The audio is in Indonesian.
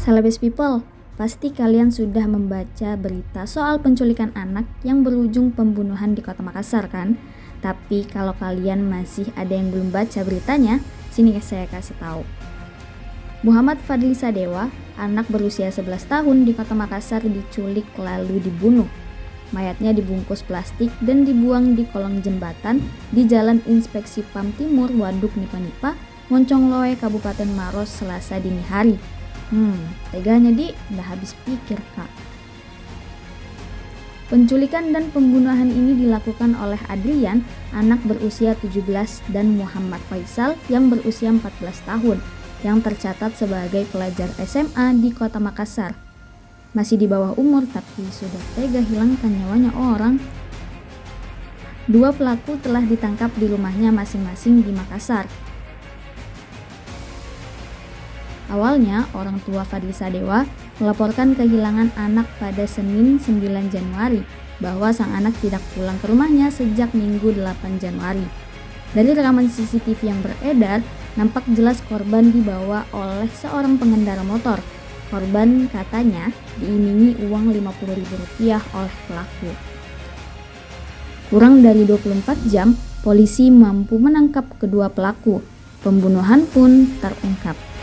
Celebes people, pasti kalian sudah membaca berita soal penculikan anak yang berujung pembunuhan di Kota Makassar kan? Tapi kalau kalian masih ada yang belum baca beritanya, sini saya kasih tahu. Muhammad Fadli Sadewa, anak berusia 11 tahun di Kota Makassar diculik lalu dibunuh. Mayatnya dibungkus plastik dan dibuang di kolong jembatan di Jalan Inspeksi PAM Timur, Waduk Nipa-Nipa, Moncongloe, Kabupaten Maros, Selasa dini hari. Teganya udah habis pikir kak. Penculikan dan pembunuhan ini dilakukan oleh Adrian, anak berusia 17 dan Muhammad Faisal yang berusia 14 tahun, yang tercatat sebagai pelajar SMA di Kota Makassar. Masih di bawah umur tapi sudah tega hilangkan nyawanya orang. Dua pelaku telah ditangkap di rumahnya masing-masing di Makassar. Awalnya, orang tua Fadli Sadewa melaporkan kehilangan anak pada Senin 9 Januari bahwa sang anak tidak pulang ke rumahnya sejak Minggu 8 Januari. Dari rekaman CCTV yang beredar, nampak jelas korban dibawa oleh seorang pengendara motor. Korban katanya diimingi uang Rp50.000 oleh pelaku. Kurang dari 24 jam, polisi mampu menangkap kedua pelaku. Pembunuhan pun terungkap.